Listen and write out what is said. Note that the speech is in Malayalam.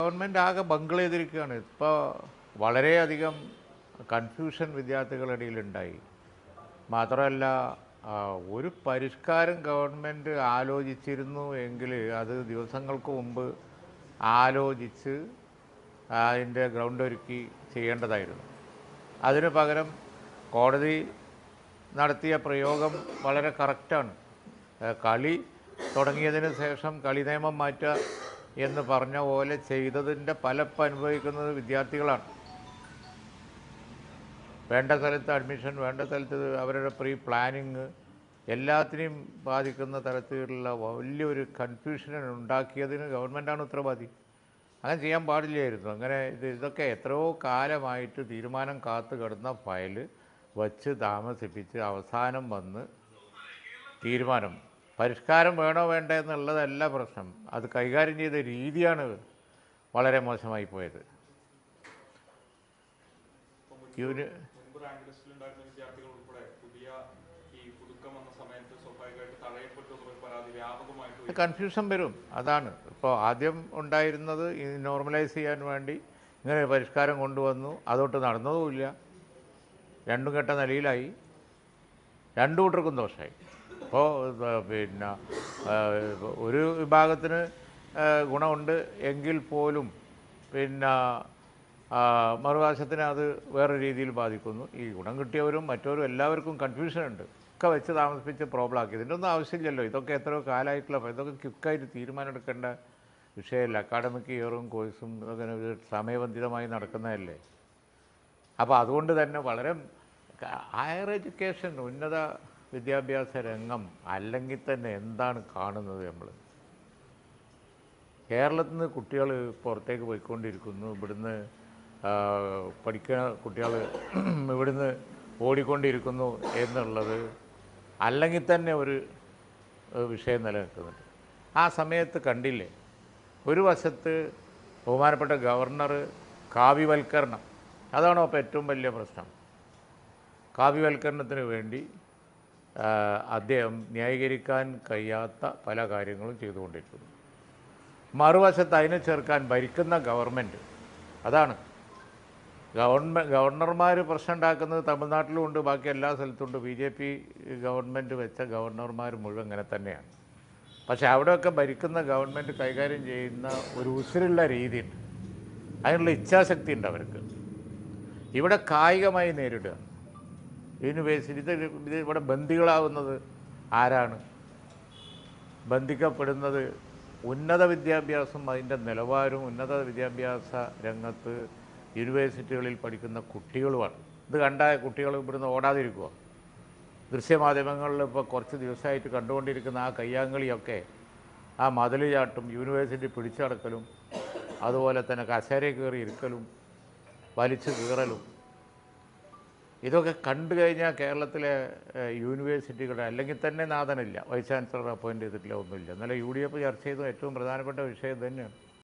ഗവൺമെൻറ് ആകെ ബംഗിൾ ചെയ്തിരിക്കുകയാണ്. ഇപ്പോൾ വളരെയധികം കൺഫ്യൂഷൻ വിദ്യാർത്ഥികളുടെ ഇടയിലുണ്ടായി. മാത്രമല്ല, ഒരു പരിഷ്കാരം ഗവൺമെൻറ് ആലോചിച്ചിരുന്നു എങ്കിൽ അത് ദിവസങ്ങൾക്ക് മുമ്പ് ആലോചിച്ച് അതിൻ്റെ ഗ്രൗണ്ട് ഒരുക്കി ചെയ്യേണ്ടതായിരുന്നു. അതിന് പകരം കോടതി നടത്തിയ പ്രയോഗം വളരെ കറക്റ്റാണ്. കളി തുടങ്ങിയതിന് ശേഷം കളി നിയമം മാറ്റുക എന്ന് പറഞ്ഞ പോലെ ചെയ്തതിൻ്റെ ഫലം അനുഭവിക്കുന്നത് വിദ്യാർത്ഥികളാണ്. വേണ്ട സ്ഥലത്ത് അഡ്മിഷൻ, വേണ്ട സ്ഥലത്ത് അവരുടെ പ്രീ പ്ലാനിങ് എല്ലാത്തിനെയും ബാധിക്കുന്ന തരത്തിലുള്ള വലിയൊരു കൺഫ്യൂഷൻ ഉണ്ടാക്കിയതിന് ഗവൺമെൻറ്റാണ് ഉത്തരവാദി. അങ്ങനെ ചെയ്യാൻ പാടില്ലായിരുന്നു. അങ്ങനെ ഇതൊക്കെ എത്രയോ കാലമായിട്ട് തീരുമാനം കാത്തു കിടന്ന ഫയൽ വച്ച് താമസിപ്പിച്ച് അവസാനം വന്ന് തീരുമാനം. പരിഷ്കാരം വേണോ വേണ്ടേ എന്നുള്ളതല്ല പ്രശ്നം, അത് കൈകാര്യം ചെയ്ത രീതിയാണ് വളരെ മോശമായി പോയത്. കൺഫ്യൂഷൻ വരും. അതാണ് ഇപ്പോൾ ആദ്യം ഉണ്ടായിരുന്നത്. ഈ നോർമലൈസ് ചെയ്യാൻ വേണ്ടി ഇങ്ങനെ പരിഷ്കാരം കൊണ്ടുവന്നു, അതൊട്ട് നടന്നതുമില്ല. രണ്ടും കെട്ട നിലയിലായി, രണ്ടു കൂട്ടർക്കും ദോഷമായി. അപ്പോൾ പിന്നെ ഒരു വിഭാഗത്തിന് ഗുണമുണ്ട് എങ്കിൽ പോലും പിന്നെ മറുവശത്തിന് അത് വേറെ രീതിയിൽ ബാധിക്കുന്നു. ഈ ഗുണം കിട്ടിയവരും മറ്റവരും എല്ലാവർക്കും കൺഫ്യൂഷനുണ്ട്. ഒക്കെ വെച്ച് താമസിപ്പിച്ച് പ്രോബ്ലമാക്കി. ഇതിൻ്റെ ഒന്നും ആവശ്യമില്ലല്ലോ. ഇതൊക്കെ എത്രയോ കാലമായിട്ടുള്ള, ഇതൊക്കെ ക്വിക്കായിട്ട് തീരുമാനം എടുക്കേണ്ട വിഷയമല്ല. അക്കാഡമിക് ഇയറും കോഴ്സും ഇതൊക്കെ സമയബന്ധിതമായി നടക്കുന്നതല്ലേ. അപ്പോൾ അതുകൊണ്ട് തന്നെ വളരെ ഹയർ എഡ്യൂക്കേഷൻ, ഉന്നത വിദ്യാഭ്യാസ രംഗം അല്ലെങ്കിൽ തന്നെ എന്താണ് കാണുന്നത് നമ്മൾ? കേരളത്തിൽ നിന്ന് കുട്ടികൾ പുറത്തേക്ക് പോയിക്കൊണ്ടിരിക്കുന്നു. ഇവിടുന്ന് പഠിക്കുന്ന കുട്ടികൾ ഇവിടുന്ന് ഓടിക്കൊണ്ടിരിക്കുന്നു എന്നുള്ളത് അല്ലെങ്കിൽ തന്നെ ഒരു വിഷയം നിലനിൽക്കുന്നുണ്ട്. ആ സമയത്ത് കണ്ടില്ലേ, ഒരു വശത്ത് ബഹുമാനപ്പെട്ട ഗവർണർ കാവ്യവൽക്കരണം, അതാണോ അപ്പോൾ ഏറ്റവും വലിയ പ്രശ്നം. കാവ്യവൽക്കരണത്തിന് വേണ്ടി അദ്ദേഹം ന്യായീകരിക്കാൻ കഴിയാത്ത പല കാര്യങ്ങളും ചെയ്തുകൊണ്ടിരിക്കുന്നു. മറുവശത്ത് അതിനെ ചേർക്കാൻ ഭരിക്കുന്ന ഗവൺമെൻറ്, അതാണ് ഗവർണർമാർ പ്രശ്നം ഉണ്ടാക്കുന്നത് തമിഴ്നാട്ടിലും ഉണ്ട്, ബാക്കി എല്ലാ സ്ഥലത്തും ഉണ്ട്. BJP ഗവൺമെൻറ് വെച്ച ഗവർണർമാർ മുഴുവൻ ഇങ്ങനെ തന്നെയാണ്. പക്ഷേ അവിടെയൊക്കെ ഭരിക്കുന്ന ഗവൺമെൻറ് കൈകാര്യം ചെയ്യുന്ന ഒരു ഉസിരുള്ള രീതിയുണ്ട്, അതിനുള്ള ഇച്ഛാശക്തി ഉണ്ട് അവർക്ക്. ഇവിടെ കായികമായി നേരിടുക. യൂണിവേഴ്സിറ്റി ഇത് ഇവിടെ ബന്ദികളാവുന്നത് ആരാണ്? ബന്ധിക്കപ്പെടുന്നത് ഉന്നത വിദ്യാഭ്യാസം, അതിൻ്റെ നിലവാരവും ഉന്നത വിദ്യാഭ്യാസ രംഗത്ത് യൂണിവേഴ്സിറ്റികളിൽ പഠിക്കുന്ന കുട്ടികളുമാണ്. ഇത് കണ്ട കുട്ടികൾ ഇവിടുന്ന് ഓടാതിരിക്കുക. ദൃശ്യമാധ്യമങ്ങളിൽ ഇപ്പോൾ കുറച്ച് ദിവസമായിട്ട് കണ്ടുകൊണ്ടിരിക്കുന്ന ആ കയ്യാങ്കളിയൊക്കെ, ആ മതിൽ ചാട്ടും യൂണിവേഴ്സിറ്റി പിടിച്ചടക്കലും അതുപോലെ തന്നെ കസേര കയറി ഇരിക്കലും വലിച്ചു കീറലും, ഇതൊക്കെ കണ്ടു കഴിഞ്ഞാൽ കേരളത്തിലെ യൂണിവേഴ്സിറ്റികളുടെ അല്ലെങ്കിൽ തന്നെ നാഥനില്ല, വൈസ് ചാൻസലർ അപ്പോയിൻ്റ് ചെയ്തിട്ടില്ല, ഒന്നുമില്ല. ഇന്നലെ UDF ചർച്ച ചെയ്ത ഏറ്റവും പ്രധാനപ്പെട്ട വിഷയം തന്നെയാണ്.